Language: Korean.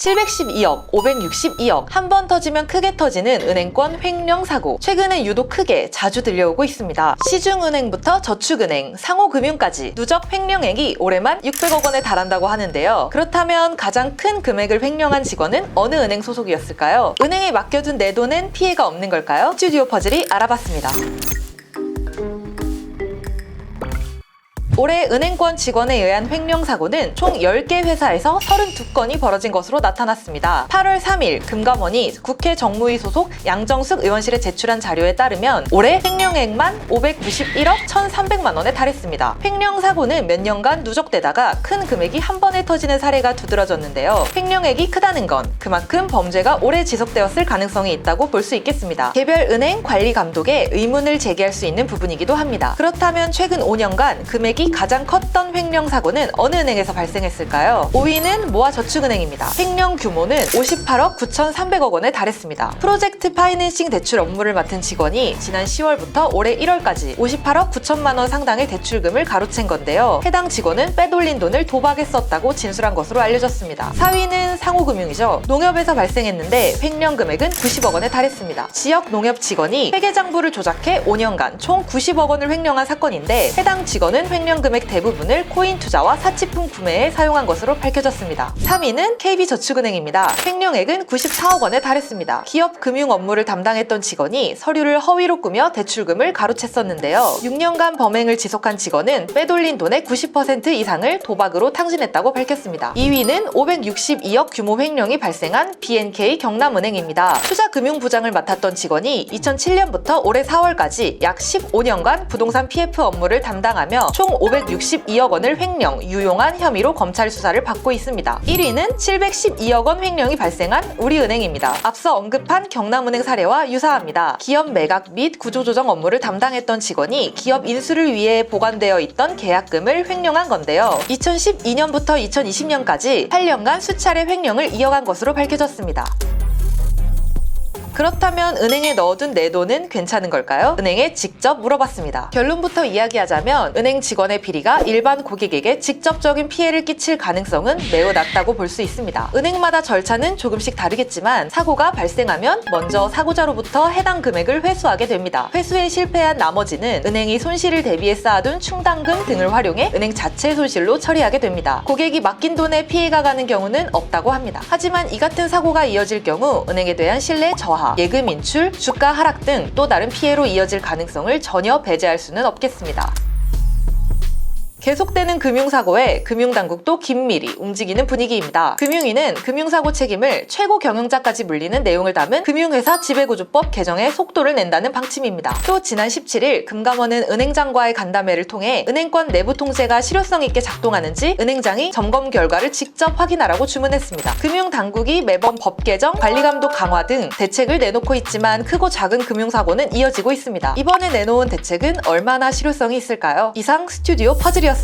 712억, 562억, 한 번 터지면 크게 터지는 은행권 횡령 사고. 최근에 유독 크게 자주 들려오고 있습니다. 시중은행부터 저축은행, 상호금융까지 누적 횡령액이 올해만 600억 원에 달한다고 하는데요. 그렇다면 가장 큰 금액을 횡령한 직원은 어느 은행 소속이었을까요? 은행에 맡겨둔 내 돈은 피해가 없는 걸까요? 스튜디오 퍼즐이 알아봤습니다. 올해 은행권 직원에 의한 횡령 사고는 총 10개 회사에서 32건이 벌어진 것으로 나타났습니다. 8월 3일 금감원이 국회 정무위 소속 양정숙 의원실에 제출한 자료에 따르면 올해 횡령액만 591억 1,300만 원에 달했습니다. 횡령 사고는 몇 년간 누적되다가 큰 금액이 한 번에 터지는 사례가 두드러졌는데요. 횡령액이 크다는 건 그만큼 범죄가 오래 지속되었을 가능성이 있다고 볼 수 있겠습니다. 개별 은행 관리 감독에 의문을 제기할 수 있는 부분이기도 합니다. 그렇다면 최근 5년간 금액이 가장 컸던 횡령 사고는 어느 은행에서 발생했을까요? 5위는 모아저축은행입니다. 횡령 규모는 58억 9,300억 원에 달했습니다. 프로젝트 파이낸싱 대출 업무를 맡은 직원이 지난 10월부터 올해 1월까지 58억 9천만 원 상당의 대출금을 가로챈 건데요. 해당 직원은 빼돌린 돈을 도박에 썼다고 진술한 것으로 알려졌습니다. 4위는 상호금융이죠. 농협에서 발생했는데 횡령 금액은 90억 원에 달했습니다. 지역 농협 직원이 회계장부를 조작해 5년간 총 90억 원을 횡령한 사건인데 해당 직원은 횡령 금액 대부분을 코인 투자와 사치품 구매에 사용한 것으로 밝혀졌습니다. 3위는 KB저축은행입니다. 횡령액은 94억 원에 달했습니다. 기업 금융 업무를 담당했던 직원이 서류를 허위로 꾸며 대출금을 가로챘었는데요. 6년간 범행을 지속한 직원은 빼돌린 돈의 90% 이상을 도박으로 탕진했다고 밝혔습니다. 2위는 562억 규모 횡령이 발생한 BNK 경남은행입니다. 투자금융부장을 맡았던 직원이 2007년부터 올해 4월까지 약 15년간 부동산 PF 업무를 담당하며 총 562억 원을 횡령, 유용한 혐의로 검찰 수사를 받고 있습니다. 1위는 712억 원 횡령이 발생한 우리은행입니다. 앞서 언급한 경남은행 사례와 유사합니다. 기업 매각 및 구조조정 업무를 담당했던 직원이 기업 인수를 위해 보관되어 있던 계약금을 횡령한 건데요. 2012년부터 2020년까지 8년간 수차례 횡령을 이어간 것으로 밝혀졌습니다. 그렇다면 은행에 넣어둔 내 돈은 괜찮은 걸까요? 은행에 직접 물어봤습니다. 결론부터 이야기하자면 은행 직원의 비리가 일반 고객에게 직접적인 피해를 끼칠 가능성은 매우 낮다고 볼 수 있습니다. 은행마다 절차는 조금씩 다르겠지만 사고가 발생하면 먼저 사고자로부터 해당 금액을 회수하게 됩니다. 회수에 실패한 나머지는 은행이 손실을 대비해 쌓아둔 충당금 등을 활용해 은행 자체 손실로 처리하게 됩니다. 고객이 맡긴 돈에 피해가 가는 경우는 없다고 합니다. 하지만 이 같은 사고가 이어질 경우 은행에 대한 신뢰 저하, 예금 인출, 주가 하락 등 또 다른 피해로 이어질 가능성을 전혀 배제할 수는 없겠습니다. 계속되는 금융사고에 금융당국도 긴밀히 움직이는 분위기입니다. 금융위는 금융사고 책임을 최고 경영자까지 물리는 내용을 담은 금융회사 지배구조법 개정에 속도를 낸다는 방침입니다. 또 지난 17일 금감원은 은행장과의 간담회를 통해 은행권 내부 통제가 실효성 있게 작동하는지 은행장이 점검 결과를 직접 확인하라고 주문했습니다. 금융당국이 매번 법 개정, 관리감독 강화 등 대책을 내놓고 있지만 크고 작은 금융사고는 이어지고 있습니다. 이번에 내놓은 대책은 얼마나 실효성이 있을까요? 이상 스튜디오 퍼즐이었습니다.